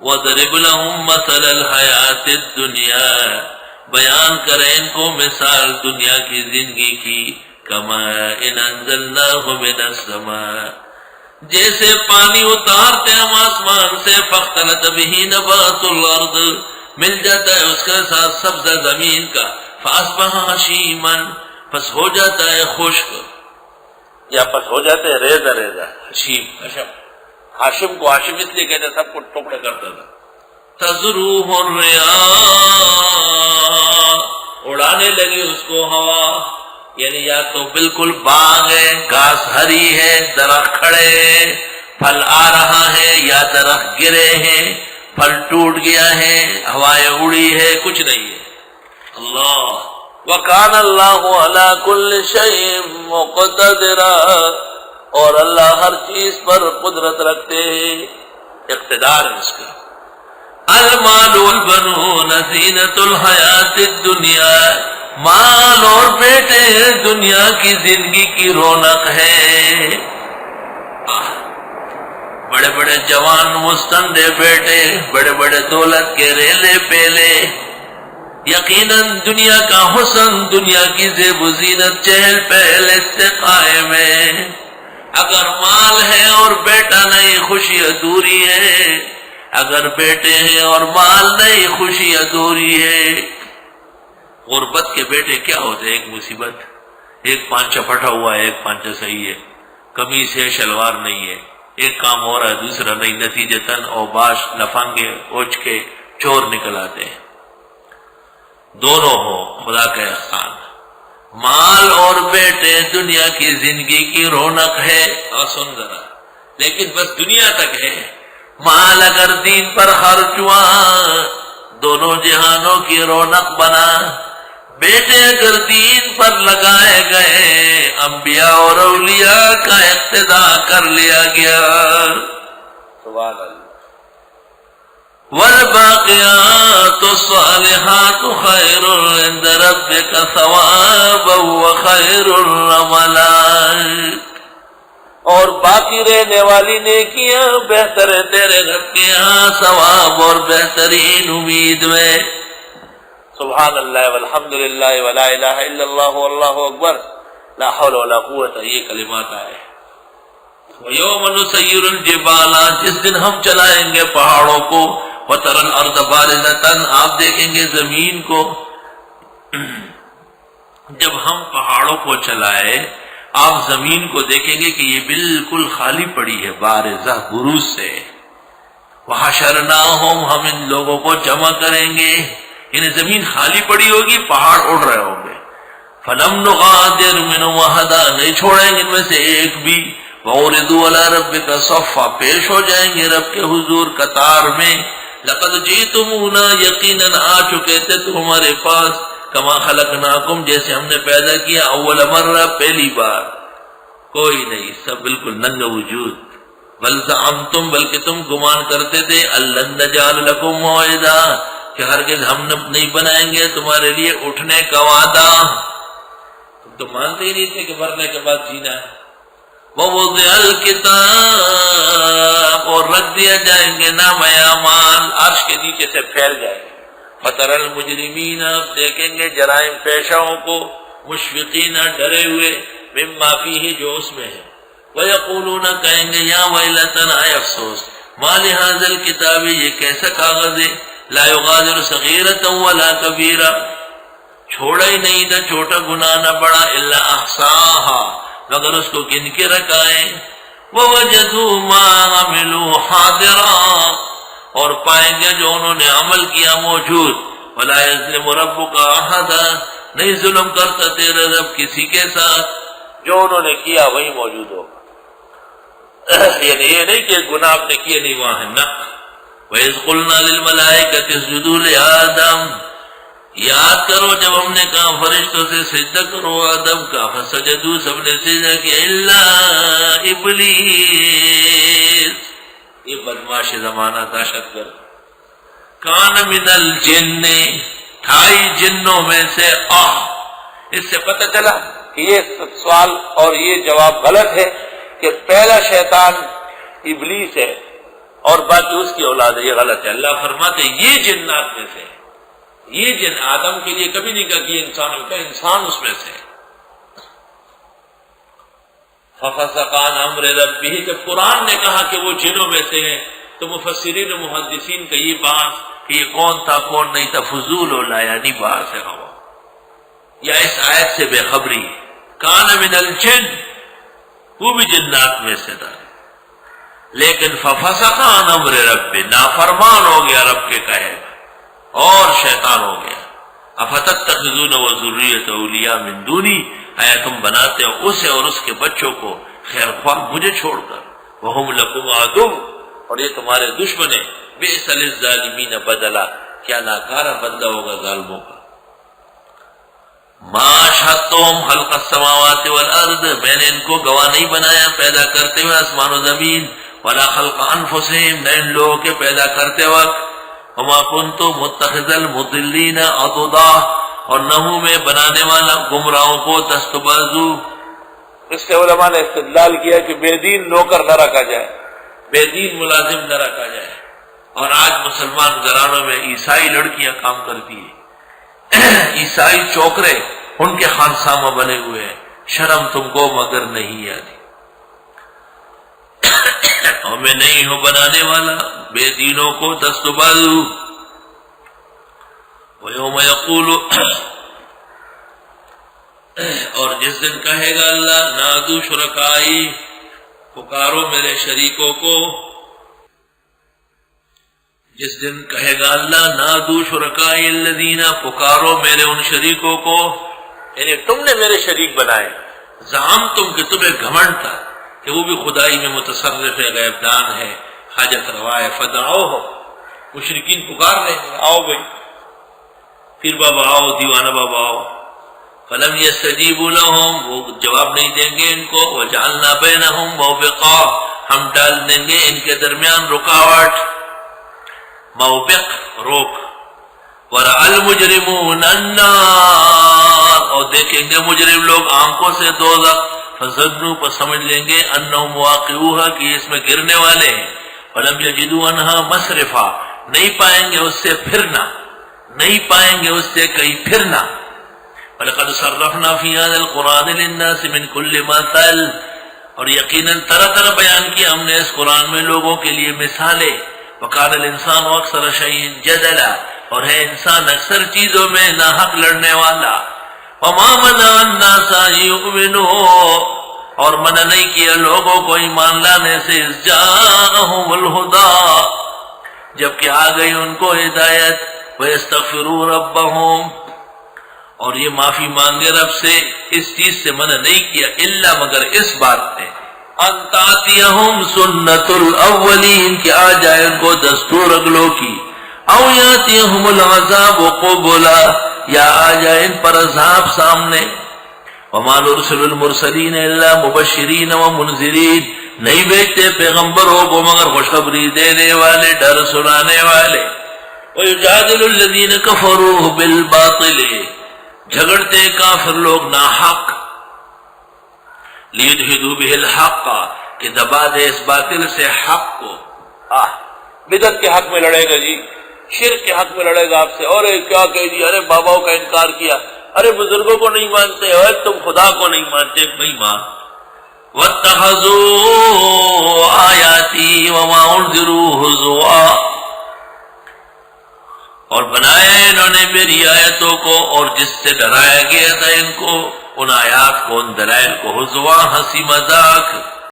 وَضْرِبْ لَهُمْ مَثَلَ الْحَيَاةِ الدُّنْيَا، بیان کریں ان کو مثال دنیا کی زندگی کی، کَمَاءٍ أَنزَلْنَاهُ مِنَ السَّمَاءِ، جیسے پانی اتارتے ہم آسمان سے، فاختلط به نبات الارض، مل جاتا ہے اس کے ساتھ سبزہ زمین کا، فاصبح ہشیما، پس ہو جاتا ہے خشک، یا پس ہو جاتے ہیں ریزہ ریزہ، ہشیم ہشم، ہاشم کو ہاشم اس لیے کہتے سب کو ٹکڑے کرتا تھا، تزروہ الرياح، اڑانے لگی اس کو ہوا، یعنی یا تو بالکل باغ ہے، گھاس ہری ہے، درخت کھڑے ہیں، پھل آ رہا ہے، یا درخت گرے ہیں، پھل ٹوٹ گیا ہے، ہوائیں اڑی ہے، کچھ نہیں ہے۔ اللہ وَكَانَ اللَّهُ عَلَى كُلِّ شَيْءٍ مُقْتَدِرًا، اور اللہ ہر چیز پر قدرت رکھتے ہیں، اقتدار ہے اس کا۔ المال والبنون زینۃ الحیات الدنیا، مال اور بیٹے دنیا کی زندگی کی رونق ہے۔ بڑے بڑے جوان مستندے بیٹے، بڑے بڑے دولت کے ریلے پیلے، یقیناً دنیا کا حسن، دنیا کی زیب و زینت چہل پہل استقائم ہے۔ اگر مال ہے اور بیٹا نہیں، خوشی ادھوری ہے، اگر بیٹے ہیں اور مال نہیں، خوشی ادھوری ہے۔ غربت کے بیٹے کیا ہوتے ہیں؟ ایک مصیبت، ایک پانچہ پھٹا ہوا ہے، ایک پانچہ صحیح ہے، قمیص ہے شلوار نہیں ہے، ایک کام ہو رہا ہے دوسرا نہیں، نتیجتاً اوباش لفنگے اوچ کے چور نکل آتے ہیں۔ دونوں ہو خدا کا احسان۔ مال اور بیٹے دنیا کی زندگی کی رونق ہے، اور سن ذرا، لیکن بس دنیا تک ہے۔ مال اگر دین پر خرچ ہوا، دونوں جہانوں کی رونق بنا۔ بیٹے اگر دین پر لگائے گئے، انبیاء اور اولیاء کا اقتداء کر لیا گیا۔ سبحان اللہ۔ والباقیات الصالحات خیر عند ربک ثوابا وخیر عملا، اور باقی رہنے والی نیکیاں بہتر ہے تیرے رب کے ہاں ثواب اور بہترین امید میں۔ سبحان اللہ والحمد للہ ولا الہ الا اللہ واللہ اکبر، لا حول ولا قوت، یہ کلمات آئے۔ وَيَوْمَ نُسَيِّرُ الْجِبَالَ، جس دن ہم چلائیں گے پہاڑوں کو، وَتَرَى الْأَرْضَ بَارِزَةً، آپ دیکھیں گے زمین کو، جب ہم پہاڑوں کو چلائے آپ زمین کو دیکھیں گے کہ یہ بالکل خالی پڑی ہے، بارزہ بروز سے۔ وَحَشَرْنَاهُمْ، ہم ان لوگوں کو جمع کریں گے، یعنی زمین خالی پڑی ہوگی، پہاڑ اڑ رہے ہوں گے۔ فَلَمْ نُغَادِرْ مِنْهُمْ أَحَدًا، نہیں چھوڑیں گے ان میں سے ایک بھی۔ وَعُرِضُوا عَلَىٰ رَبِّكَ صَفًّا، پیش ہو جائیں گے رب کے حضور قطار میں۔ لَقَدْ جِئْتُمُونَا، یقیناً آ چکے تھے تو ہمارے پاس، کما خلقناکم، جیسے ہم نے پیدا کیا اول مرہ، پہلی بار۔ کوئی نہیں، سب بالکل ننگا وجود۔ بل زعمتم، بلکہ تم گمان کرتے تھے، لن نجعل لکم موعدا، کہ ہرگز ہم نہیں بنائیں گے تمہارے لیے اٹھنے کا وعدہ۔ تم تو مانتے ہی نہیں تھے کہ مرنے کے بعد جینا ہے۔ وَوُضِعَ الْكِتَابُ، اور رکھ دیا جائیں گے نام اعمال، عرش کے نیچے سے پھیل جائیں گے۔ فَتَرَى الْمُجْرِمِينَ، اب دیکھیں گے جرائم پیشاؤں کو، مشفقین، ڈرے ہوئے، مما فیہ، جو اس میں ہے۔ وَيَقُولُونَ، کہیں گے، یا ویلتنا، اے افسوس، ما لِهَذَا الْكِتَابِ، یہ کیسا کاغذ ہے، لا یغادر صغیرۃ ولا کبیرہ، چھوڑا ہی نہیں نہ چھوٹا گناہ نہ بڑا، الا احصاها، مگر اس کو گن کے رکھائیں۔ وَوَجَدُوا مَا عَمِلُوا حَاضِرًا، اور پائیں گے جو انہوں نے عمل کیا موجود۔ وَلَا يَظْلِمُ رَبُّكَ أَحَدًا، نہیں ظلم کرتا تیرا رب کسی کے ساتھ، جو انہوں نے کیا وہی موجود ہوگا۔ یعنی یہ نہیں کہ گناہ آپ نے کیے نہیں وہاں ہے، نہ۔ وَإِذْ قُلْنَا لِلْمَلَائِكَةِ اسْجُدُوا لِآدَمَ، یاد کرو جب ہم نے کہا فرشتوں سے سجدہ کرو آدم کا، فسجدوا، سب نے سجدہ کیا، الا ابلیس، یہ بدماش زمانہ دہشت گرد، کان من الجن، تھائی جنوں میں سے۔ اس سے پتہ چلا کہ یہ سوال اور یہ جواب غلط ہے، کہ پہلا شیطان ابلیس ہے، اور باقی اس کی اولاد ہے، یہ غلط ہے۔ اللہ فرماتے یہ جنات میں سے ہے، یہ جن آدم کے لیے کبھی نہیں کہا کہ یہ انسان ہوتا ہے، انسان اس میں سے ہے۔ فَفَسَقَ عَنْ أَمْرِ رَبِّهِ، جب قرآن نے کہا کہ وہ جنوں میں سے ہیں تو مفسرین و محدثین کا یہ بات کہ یہ کون تھا کون نہیں تھا فضول و لایانی باہر سے ہوا، یا اس آیت سے بے خبری۔ کان من الجن، وہ بھی جنات میں سے تھا، لیکن فَفَسَقَ عَنْ أَمْرِ رَبِّهِ، نافرمان ہو گیا رب کے کہے اور شیطان ہو گیا۔ اَفَتَتَّخِذُونَ وَذُرِّيَّتَهُ أَوْلِيَاءَ مِن دُونِي، آیا تم بناتے ہو اسے اور اس کے بچوں کو خیر خواہ مجھے چھوڑ کر، وَهُمْ لَكُمْ عَدُوٌّ، اور یہ تمہارے دشمن ہیں، بِئْسَ لِلظَّالِمِينَ بَدَلًا، کیا ناکارہ بدلہ ہوگا ظالموں کا۔ مَا أَشْهَدتُّهُمْ خَلْقَ السَّمَاوَاتِ وَالْأَرْضِ، میں نے ان کو گواہ نہیں بنایا پیدا کرتے ہوئے آسمان و زمین، وَلَا خَلْقَ أَنفُسِهِمْ، نہ ان لوگوں کے پیدا کرتے وقت، وَمَا كُنْتُ مُتَّخِذَ الْمُضِلِّينَ عَضُدًا، اور نہ ہوں میں بنانے والا گمراہوں کو دست بازو۔ اس سے علماء نے استدلال کیا کہ بے دین نوکر نہ رکھا جائے، بے دین ملازم نہ رکھا جائے۔ اور آج مسلمان گھرانوں میں عیسائی لڑکیاں کام کرتی ہیں، عیسائی چوکرے ان کے خانسامہ بنے ہوئے ہیں، شرم تم کو مگر نہیں آتی۔ اور میں نہیں ہوں بنانے والا بے دینوں کو دست بازو۔ وَيَوْمَ يَقُولُ، اور جس دن کہے گا اللہ نادو شرکائی، پکارو میرے شریکوں کو، جس دن کہے گا اللہ نادو شرکائی الذین، پکارو میرے ان شریکوں کو، یعنی تم نے میرے شریک بنائے، زعم تم کہ تمہیں گھمنڈ تھا کہ وہ بھی خدائی میں متصرف ہے، غیب دان ہے، حاجت روا ہے، فدعوہ، مشرکین پکار رہے ہیں آؤ بھائی، پھر بابا آؤ، دیوانہ بابا آؤ، فلم یستجیبوا لہم، وہ جواب نہیں دیں گے ان کو، وجعلنا بینہم موبقا، ہم ڈال دیں گے ان کے درمیان رکاوٹ، موبق روک، ورأى المجرمون النار، اور دیکھیں گے مجرم لوگ آنکھوں سے دوزخ، فظنوا، پس سمجھ لیں گے انہم واقعوها، کہ اس میں گرنے والے ہیں، فلم یجدوا عنها مصرفا، نہیں پائیں گے اس سے پھرنا، نہیں پائیں گے اس سے کہیں پھرنا۔ وَلَقَدْ صَرَّفْنَا فِي هَذَا الْقُرْآنِ لِلنَّاسِ مِنْ كُلِّ مَثَلٍ، اور یقیناً طرح طرح بیان کیا ہم نے اس قرآن میں لوگوں کے لیے مثالیں، وَقَالَ الْإِنسَانُ أَكْثَرَ شَيْءٍ جَدَلًا، اور ہے انسان اکثر چیزوں میں ناحق لڑنے والا۔ وَمَا مَنَعَ النَّاسَ أَن يُؤْمِنُوا، اور منع نہیں کیا لوگوں کو ایمان لانے سے، إِذْ جَاءَهُمُ الْهُدَىٰ، جبکہ آ گئی ان کو ہدایت، وَيَسْتَغْفِرُوا رَبَّهُمْ، اور یہ معافی مانگے رب سے، اس چیز سے منع نہیں کیا الا مگر اس بات نے، ان تاتیہم سنت الاولین، کہ آ جائے ان کو دستور اگلوں کی، او یاتیہم العذاب قبلا، یا آ جائے ان پر عذاب سامنے۔ وما نرسل المرسلین الا مبشرین ومنذرین، نہیں بھیجتے پیغمبروں کو مگر خوشخبری دینے والے، ڈر سنانے والے۔ وَيُجَادِلُ الَّذِينَ كَفَرُوا بِالْبَاطِلِ، جھگڑتے کافر لوگ ناحق، لِيُدْحِضُوا بِهِ الْحَقَّ، کہ دبا دے اس باطل سے حق کو۔ بدعت کے حق میں لڑے گا جی، شرک کے حق میں لڑے گا آپ سے، اور کیا کہہ دیا، ارے باباؤں کا انکار کیا، ارے بزرگوں کو نہیں مانتے، ارے تم خدا کو نہیں مانتے، نہیں مان۔ وَاتَّخَذُوا آیَاتِي وَمَا أُنذِرُوا هُزُوًا، اور بنایا انہوں نے میری آیتوں کو اور جس سے ڈرایا گیا تھا ان کو، ان آیات کو، ان دلائل کو، ہزوا، ہنسی مذاق۔